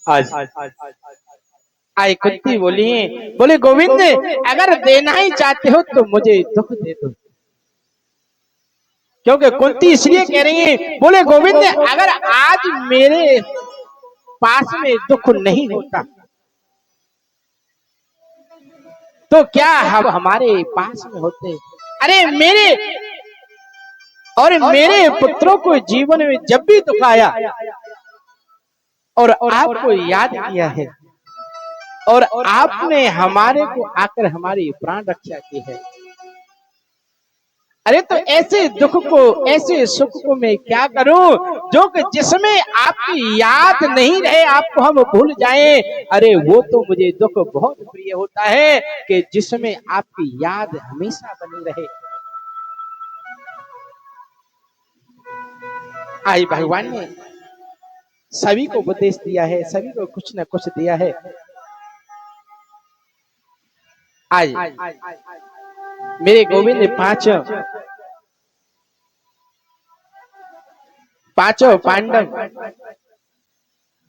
आज आई कुत्ती बोली, बोले गोविंद अगर देना ही चाहते हो तो मुझे दुख दे दो। क्योंकि कुंती इसलिए कह रही है, बोले गोविंद अगर आज मेरे पास में दुख नहीं होता तो क्या हम हमारे पास में होते। अरे मेरे पुत्रों को जीवन में जब भी दुख आया और आपको याद किया है और आपने हमारे को आकर हमारी प्राण रक्षा की है, अरे तो ऐसे दुख को ऐसे सुख को मैं क्या करूं जो कि जिसमें आपकी याद नहीं रहे, आपको हम भूल जाएं। अरे वो तो मुझे दुख बहुत प्रिय होता है कि जिसमें आपकी याद हमेशा बनी रहे। आई भगवान ने सभी को उपदेश दिया है, सभी को कुछ न कुछ दिया है। आज मेरे गोविंद ने पांचों पांडव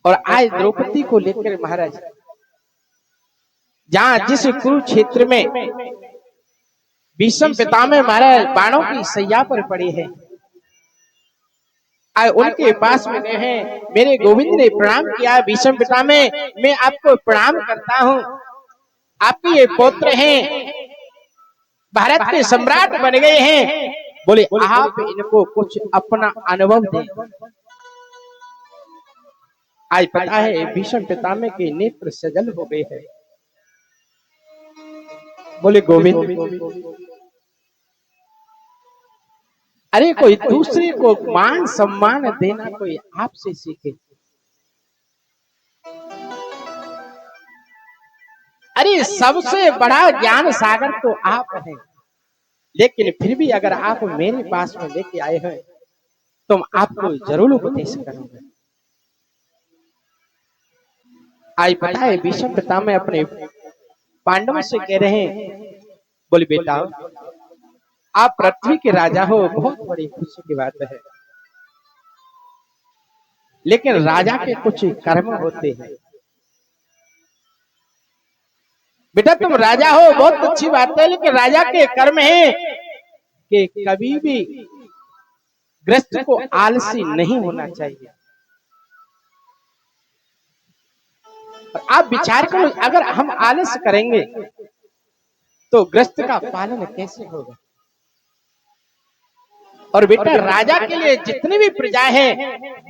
और आज द्रौपदी को लेकर महाराज जहां जिस कुरुक्षेत्र में भीष्म पितामह महाराज बाणों की सैया पर पड़े हैं, आज उनके पास में गए हैं। मेरे गोविंद ने प्रणाम किया, भीष्म पितामह मैं आपको प्रणाम करता हूं, आपके ये पुत्र हैं, भारत के सम्राट बन गए हैं, बोले आप इनको कुछ अपना अनुभव दें। आज पता है भीष्म पितामह के नेत्र सजल हो गए हैं। बोले गोविंद अरे कोई दूसरे को मान सम्मान देना कोई आपसे सीखे। अरे सबसे बड़ा ज्ञान सागर तो आप हैं, लेकिन फिर भी अगर आप मेरे पास में लेके आए हैं तो आपको जरूर उपदेश करूंगा। आज पता है भीष्म पितामह अपने पांडवों से कह रहे हैं, बोले बेटा आप पृथ्वी के राजा हो, बहुत बड़ी खुशी की बात है, लेकिन राजा के कुछ कर्म होते हैं। बेटा तुम राजा हो बहुत अच्छी बात है, लेकिन राजा के कर्म है कि कभी भी ग्रस्त को आलसी नहीं होना चाहिए। आप विचार करो अगर हम आलस करेंगे तो ग्रस्त का पालन कैसे होगा। और बेटा राजा के लिए जितनी भी प्रजा है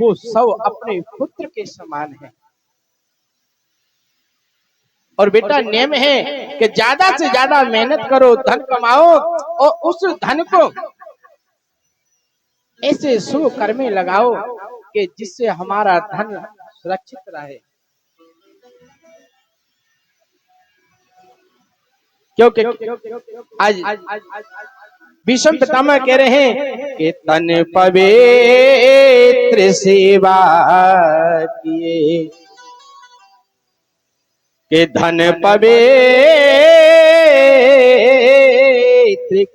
वो सब अपने पुत्र के समान है। और बेटा नियम है कि ज्यादा से ज्यादा मेहनत करो, धन कमाओ और उस धन को ऐसे शुभ कर्म में लगाओ कि जिससे हमारा धन सुरक्षित रहे। क्योंकि आज भीष्म पितामह कह रहे हैं कि तन पवित्र सेवा किए कि धन पवित्र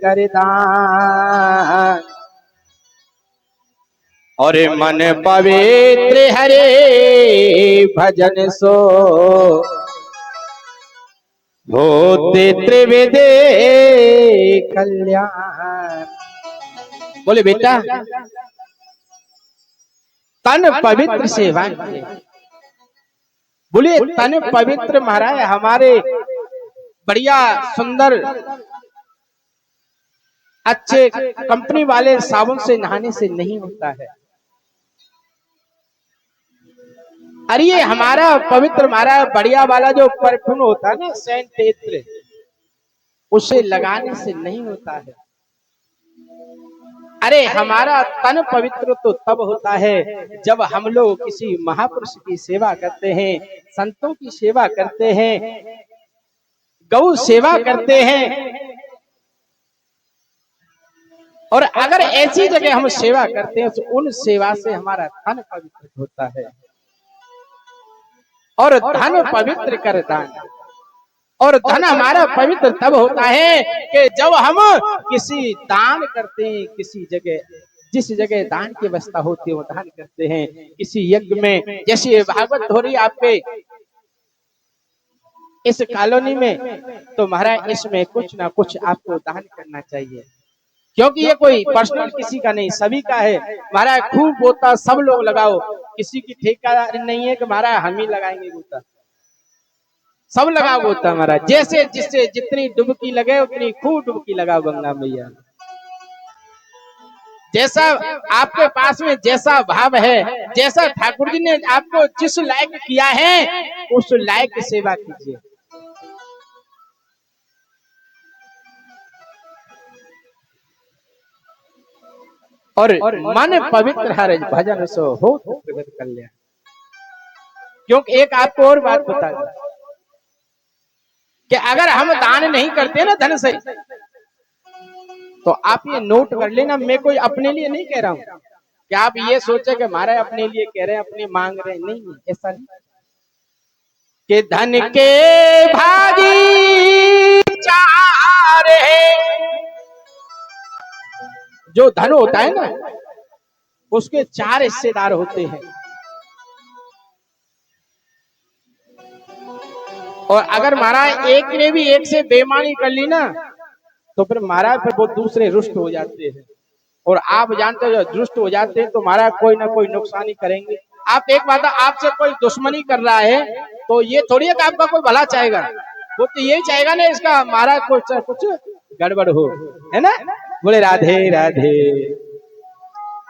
कर दान और मन पवित्र हरे भजन सो होते त्रिविधे कल्याण। बोले बेटा तन पवित्र सेवा, बोले तन पवित्र महाराज हमारे बढ़िया सुंदर अच्छे कंपनी वाले साबुन से नहाने से नहीं होता है। अरे ये हमारा पवित्र हमारा बढ़िया वाला जो परफ्यूम होता है ना, सेंट इत्र, उसे लगाने से नहीं होता है। अरे हमारा तन पवित्र तो तब होता है जब हम लोग किसी महापुरुष की सेवा करते हैं, संतों की सेवा करते हैं, गौ सेवा करते हैं। और अगर ऐसी जगह हम सेवा करते हैं तो उन सेवा से हमारा तन पवित्र होता है। और धन पवित्र कर दान, और धन हमारा पवित्र तब होता है कि जब हम किसी दान करते हैं, किसी जगह जिस जगह दान की व्यवस्था होती है वो दान करते हैं। किसी यज्ञ में, जैसे भागवत हो रही आपके इस कॉलोनी में, तो महाराज इसमें कुछ ना कुछ आपको दान करना चाहिए, क्योंकि ये कोई पर्सनल किसी का नहीं, सभी का है। महाराज खूब गोता सब लोग लगाओ, किसी की ठेकेदारी नहीं है कि महाराज हम ही लगाएंगे गोता, सब लगाओ गोता महाराज। जैसे जिससे जितनी डुबकी लगे उतनी खूब डुबकी लगाओ गंगा मैया। जैसा आपके पास में जैसा भाव है, जैसा ठाकुर जी ने आपको जिस लायक किया है उस लायक सेवा कीजिए। और मन पवित्र हर भजन सो हो प्रगट कल्याण। क्योंकि एक आपको और बात बता दूं कि अगर हम दान नहीं करते ना धन से, तो आप ये नोट कर लेना, मैं कोई अपने लिए नहीं कह रहा हूं कि आप ये सोचे कि हमारे अपने लिए कह रहे हैं, अपने मांग रहे हैं, नहीं, ऐसा नहीं। कि धन के भागी चार है, जो धन होता है ना उसके 4 हिस्सेदार होते हैं, और अगर महाराज एक ने भी एक से बेईमानी कर ली ना, तो फिर महाराज फिर वो दूसरे रुष्ट हो जाते हैं। और आप जानते हो दुष्ट हो जाते हैं तो महाराज कोई ना कोई नुकसानी करेंगे। आप एक बात, आपसे कोई दुश्मनी कर रहा है तो ये थोड़ी है कि आपका कोई भला चाहेगा, वो तो यही चाहेगा ना इसका महाराज कुछ गड़बड़ हो, है ना। बोले राधे राधे।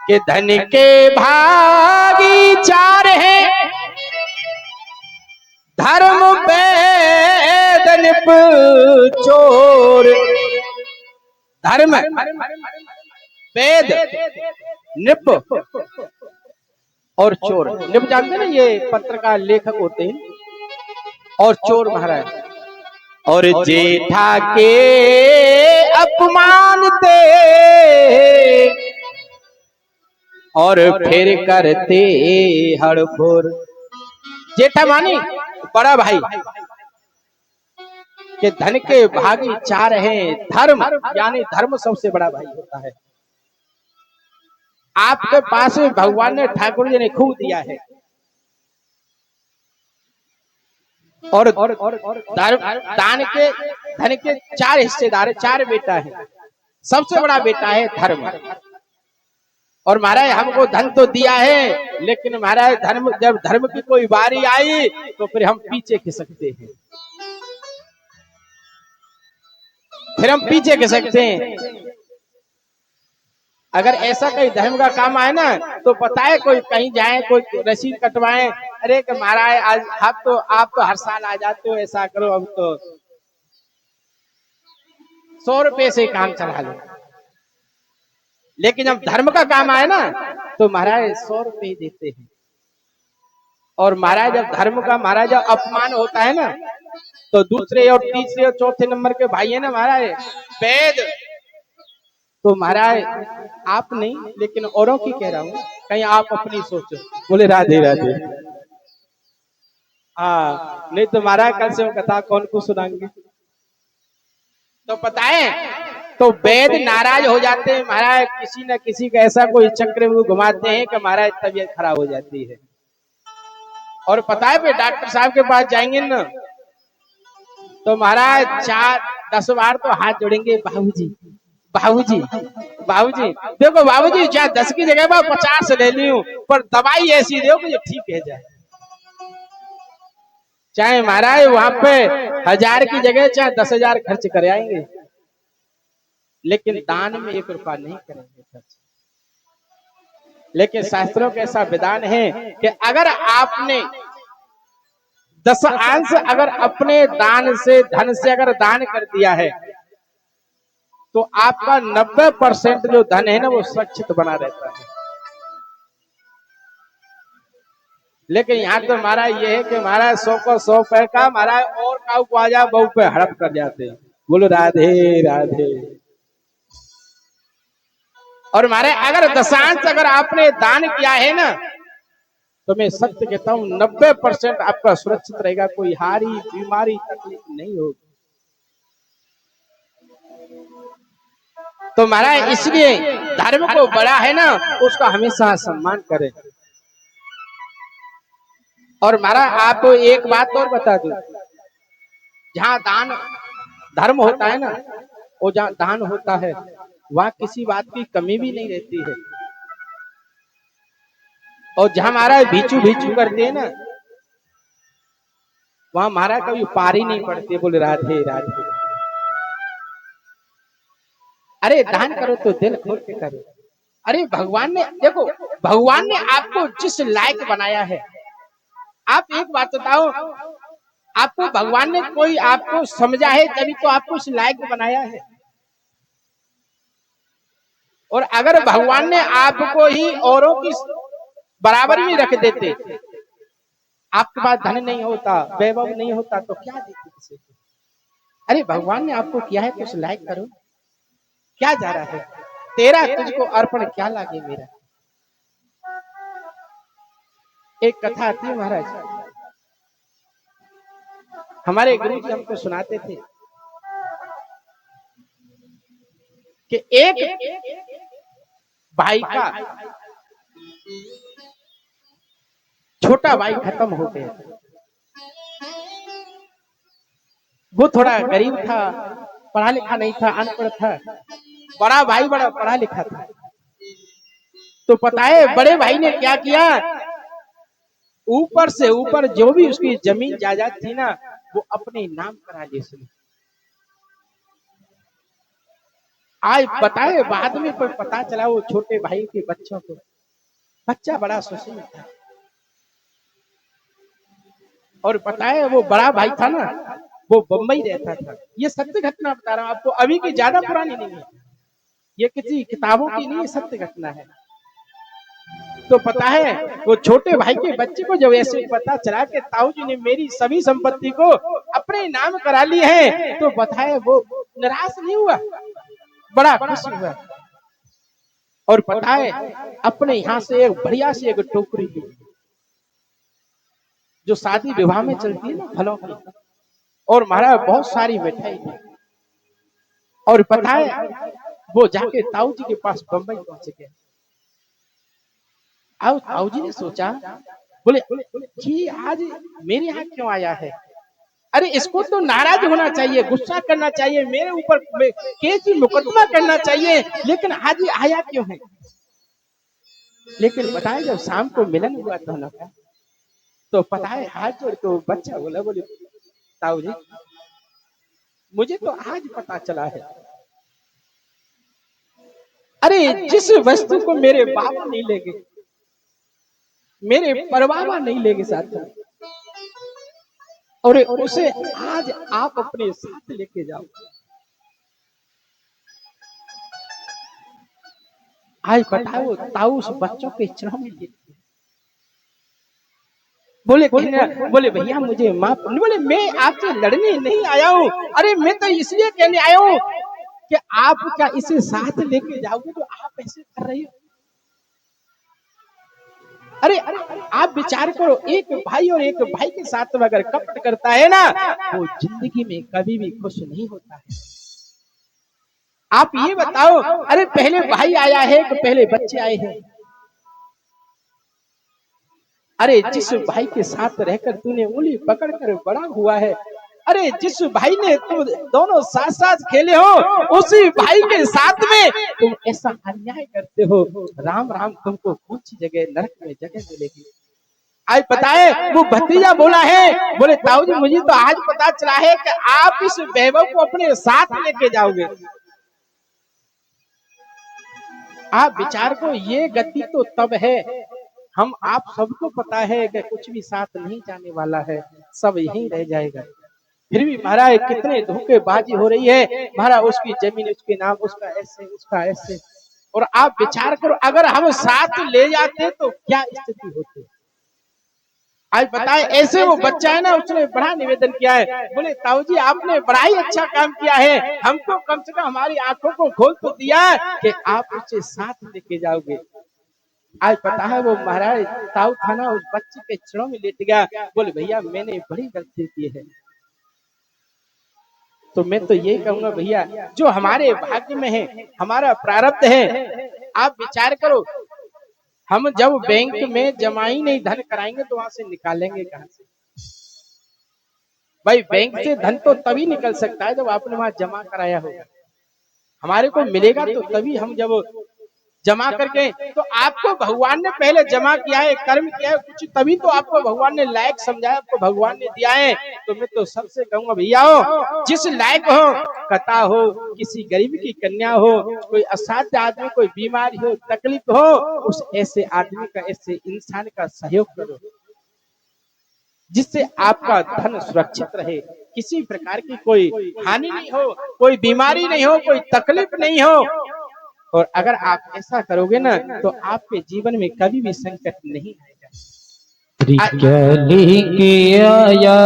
के धन के भागी 4 है, धर्म वेद निप चोर। धर्म वेद निप और चोर। निप जानते ना, ये पत्रकार लेखक होते हैं, और चोर महाराज। और जेठा के अपमान दे और फिर करते हड़बोर। जेठा मानी बड़ा भाई। कि धन के भागी 4 हैं, धर्म यानी धर्म सबसे बड़ा भाई होता है। आपके पास में भगवान ने, ठाकुर जी ने खूब दिया है, और दान के धन के 4 हिस्सेदार, 4 बेटा है, सबसे बड़ा बेटा है धर्म। और महाराज हमको धन तो दिया है, लेकिन महाराज धर्म, जब धर्म की कोई बारी आई तो फिर हम पीछे खिसकते हैं, फिर हम पीछे खिसकते हैं। अगर ऐसा कहीं धर्म का काम आए ना, तो पता है कोई कहीं जाए, कोई रसीद कटवाए, अरे कि महाराज आज आप तो हर साल आ जाते हो, ऐसा करो, अब तो 100 रुपए से काम चला लो। लेकिन जब धर्म का काम आए ना तो महाराज 100 रुपए देते हैं। और महाराज जब धर्म का, महाराज जब अपमान होता है ना, तो दूसरे और तीसरे और चौथे नंबर के भाई है ना महाराज वेद, तो महाराज आप नहीं, लेकिन औरों की कह रहा हूं, कहीं आप अपनी सोचो। बोले राधे राधे। हाँ, नहीं तो महाराज कल से वो कथा कौन को सुनाएंगे। तो पता है, तो वेद नाराज हो जाते हैं महाराज, किसी न किसी का ऐसा कोई चक्र वो घुमाते हैं कि महाराज तबीयत खराब हो जाती है। और पता है, डॉक्टर साहब के पास जाएंगे ना, तो महाराज 4-10 बार तो हाथ जोड़ेंगे, बाबूजी बाबूजी बाबूजी। देखो बाबूजी, चाहे 10 की जगह पर 50 ले ली हूं, पर दवाई ऐसी दो कि ठीक है जाए। चाहे महाराज वहां पे 1000 की जगह चाहे 10,000 खर्च कर आएंगे, लेकिन दान में 1 रुपया नहीं करेंगे खर्च। लेकिन शास्त्रों का ऐसा विधान है कि अगर आपने 10 अंश अगर अपने दान से, धन से अगर दान कर दिया है, तो आपका 90% जो धन है ना वो सुरक्षित बना रहता है। लेकिन यहाँ तो महाराज ये है कि महाराज 100 को 100 पैसा, महाराज और काऊ को आ जाए बहु पे हड़प कर जाते हैं। बोलो राधे राधे। और महाराज अगर दशांश अगर आपने दान किया है ना, तो मैं सत्य कहता हूँ 90% आपका सुरक्षित रहेगा, कोई हारी बीमारी तकलीफ नहीं होगी। तो महाराज इसलिए धर्म को बड़ा है ना, उसका हमेशा सम्मान करें। और महाराज आपको एक बात और बता दूं, जहाँ दान धर्म होता है ना, वो जहाँ दान होता है वहाँ किसी बात की कमी भी नहीं रहती है। और जहाँ महाराज भीचू भीचू करते हैं ना, वहाँ महाराज कभी पारी नहीं पड़ती। बोले राधे राधे। अरे दान करो तो दिल खोल के करो। अरे भगवान ने देखो, भगवान ने आपको जिस लायक बनाया है, आप एक बात बताओ, आपको भगवान ने कोई आपको समझा है तभी तो आपको उस लायक बनाया है। और अगर भगवान ने आपको ही औरों की बराबर में रख देते, आपके पास धन नहीं होता, वैभव नहीं होता, तो क्या देते किसी को? अरे भगवान ने आपको किया है तो उस लायक करो। क्या जा रहा है? तेरा तुझको अर्पण क्या लागे मेरा। एक कथा आती है महाराज, हमारे गुरु जी हमको सुनाते थे कि एक भाई का छोटा भाई खत्म हो गया। वो थोड़ा गरीब था, पढ़ा लिखा नहीं था, अनपढ़ था। बड़ा भाई बड़ा पढ़ा लिखा था। तो पता है बड़े भाई ने क्या किया, ऊपर से ऊपर जो भी उसकी जमीन जायदाद थी ना, वो अपने नाम करा ली उसने। आज बताए बाद में कोई पता चला वो छोटे भाई के बच्चों को, बच्चा बड़ा सुशील था। और बताए वो बड़ा भाई था ना, वो बम्बई रहता था। ये सत्य घटना बता रहा हूं आपको, अभी की ज्यादा पुरानी नहीं है, ये किसी किताबों की नहीं, सत्य घटना है। तो पता है वो छोटे भाई के बच्चे को जब ऐसे पता चला कि ताऊ जी ने मेरी सभी संपत्ति को अपने नाम करा ली है, तो बताए वो निराश नहीं हुआ, बड़ा खुश हुआ। और पता है अपने यहाँ से एक बढ़िया सी एक टोकरी ली, जो शादी विवाह में चलती है ना फलों की, और महाराज बहुत सारी मिठाई थी। और पता है वो जाके ताऊ जी के पास बम्बई पहुंच गया। अब ताऊ जी ने सोचा, बोले जी आज मेरे यहाँ क्यों आया है? अरे इसको तो नाराज होना चाहिए, गुस्सा करना चाहिए, मेरे ऊपर केस मुकदमा करना चाहिए, लेकिन आज ही आया क्यों है? लेकिन बताए जब शाम को मिलन हुआ दोनों का, तो पता है हाथ जोड़ के बच्चा बोला, बोले ताऊ जी मुझे तो आज पता चला है, अरे जिस वस्तु को मेरे बाप नहीं ले गए, मेरे परबाबा नहीं ले गए साथ में, और उसे आज आप अपने साथ लेके जाओ। आज बताओ ताऊ उस बच्चों के चरणों में लेते, बोले बोले भैया मुझे माफ। बोले मैं आपसे लड़ने नहीं आया हूँ, अरे मैं तो इसलिए कहने आया हूँ कि आप क्या इसे साथ लेके जाओगे जो आप ऐसे कर रही हो? अरे आप विचार करो, एक भाई और एक भाई के साथ अगर कपट करता है ना, वो जिंदगी में कभी भी खुश नहीं होता है। आप ये बताओ, अरे पहले भाई आया है कि पहले बच्चे आए हैं? अरे जिस भाई के साथ रहकर तूने उंगली पकड़कर बड़ा हुआ है, अरे जिस भाई ने तुम दोनों साथ साथ खेले हो, उसी भाई के साथ में तुम ऐसा अन्याय करते हो। राम राम, तुमको कौन सी जगह नरक में जगह मिलेगी? आज पता है वो भतीजा बोला है, बोले ताऊ जी मुझे तो आज पता चला है कि आप इस वैभव को अपने साथ लेके जाओगे। आप विचार को, ये गति तो तब है, हम आप सबको पता है कि कुछ भी साथ नहीं जाने वाला है, सब यहीं रह जाएगा। फिर भी महाराज कितने धोखेबाजी हो रही है, महाराज उसकी जमीन उसके नाम, उसका ऐसे उसका ऐसे। और आप विचार करो अगर हम साथ ले जाते तो क्या स्थिति होती। आज बताए ऐसे वो बच्चा है ना, उसने बड़ा निवेदन किया है, बोले ताऊ जी आपने बड़ा ही अच्छा काम किया है, हमको कम से कम हमारी आंखों को खोल तो दिया कि आप उसे साथ लेके जाओगे। आज पता है वो महाराज ताऊ थाना उस बच्चे के चरणों में लेट गया, बोले भैया मैंने बड़ी गलती की है, तो मैं तो यही कहूंगा भैया, जो हमारे भाग्य में है, हमारा प्रारब्ध है, आप विचार करो। हम जब बैंक में जमा ही नहीं धन कराएंगे तो वहां से निकालेंगे कहां से? भाई बैंक से धन तो तभी निकल सकता है जब आपने वहां जमा कराया होगा। हमारे को मिलेगा तो तभी, हम जब जमा करके, तो आपको भगवान ने पहले जमा किया है, कर्म किया है कुछ, तभी तो आपको भगवान ने लायक समझाया, आपको भगवान ने दिया है। तो मैं तो सबसे कहूंगा भैया, हो जिस लायक हो, कथा हो, किसी गरीब की कन्या हो, कोई असाध्य आदमी, कोई बीमारी हो, तकलीफ हो, उस ऐसे आदमी का, ऐसे इंसान का सहयोग करो, जिससे आपका धन सुरक्षित रहे, किसी प्रकार की कोई हानि नहीं हो, कोई बीमारी नहीं हो, कोई तकलीफ नहीं हो। और अगर आप ऐसा करोगे ना तो आपके जीवन में कभी भी संकट नहीं आएगा। क्या लेके आया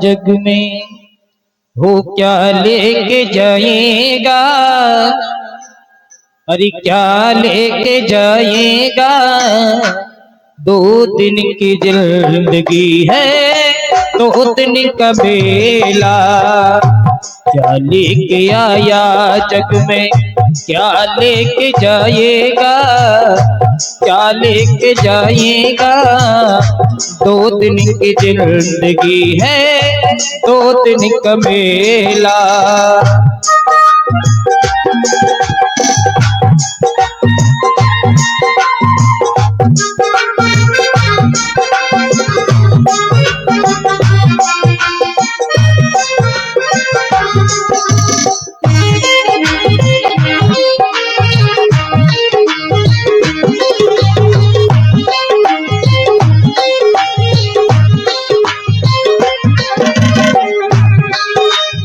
जग में, हो क्या लेके जाएगा, अरे क्या लेके जाएगा, 2 दिन की जिंदगी है, 2 दिन का बेला। क्या लेके आया जग में, क्या लेके जाएगा, क्या लेके जाएगा, 2 दिन की जिंदगी है, 2 दिन का मेला।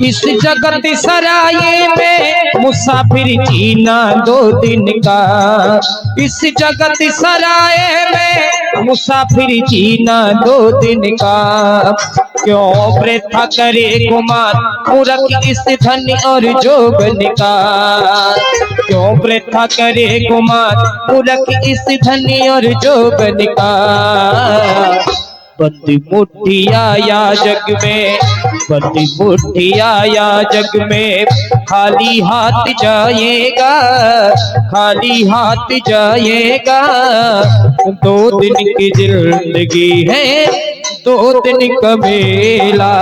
इस जगत सराय में मुसाफिर जीना 2 दिन का, इस जगत सराय में मुसाफिर जीना 2 दिन का। क्यों वृथा करे गुमान मूर्ख इस धन और जोगन का, क्यों वृथा करे गुमान मूर्ख इस धन और जोगन का। बंदी मुट्ठी आया जग में, बंदी मुट्ठी आया जग में, खाली हाथ जाएगा, खाली हाथ जाएगा, 2 दिन की जिंदगी है, 2 दिन का मेला।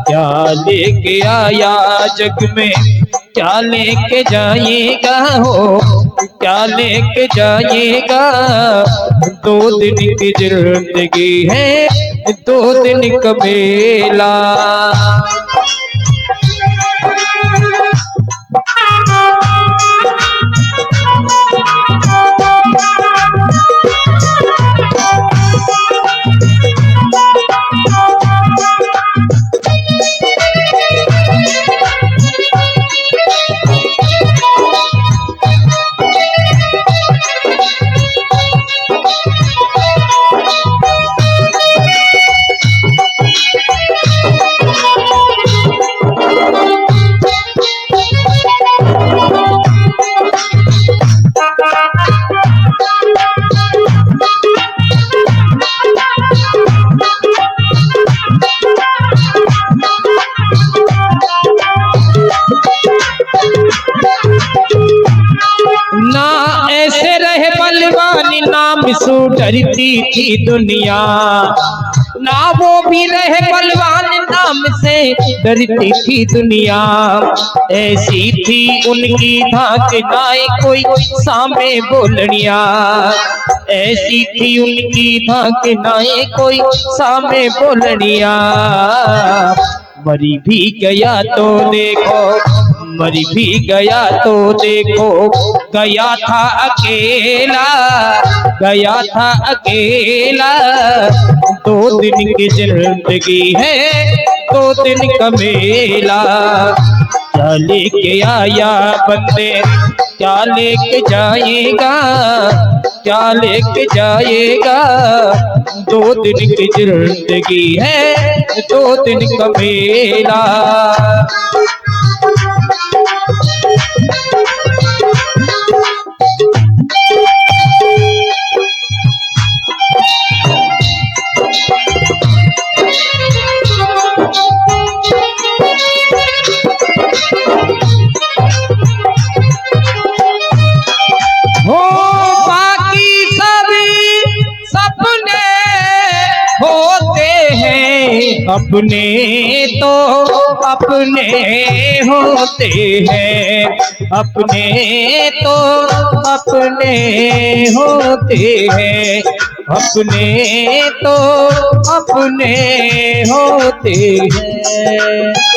क्या लेके आया जग में, क्या लेके जाएगा, हो क्या लेके जाएगा, 2 दिन की जिंदगी है, 2 दिन का मेला। ना ऐसे रहे बलवानी, नाम सो डरती थी दुनिया, ना वो भी रहे बलवान, नाम से डरती थी दुनिया। ऐसी थी उनकी धाक नाई कोई सामे बोलनिया, ऐसी थी उनकी धाक नाई कोई सामे बोलनिया। मरी भी गया तो देखो, मरी भी गया तो देखो, गया था अकेला, गया था अकेला। 2 दिन की जिंदगी है, 2 दिन का मेला। क्या लेके आया बंदे, क्या लेके जाएगा, क्या लेके जाएगा, 2 दिन की जिंदगी है, 2 दिन का मेला। अपने तो अपने होते हैं, अपने तो अपने होते हैं, अपने तो अपने होते हैं।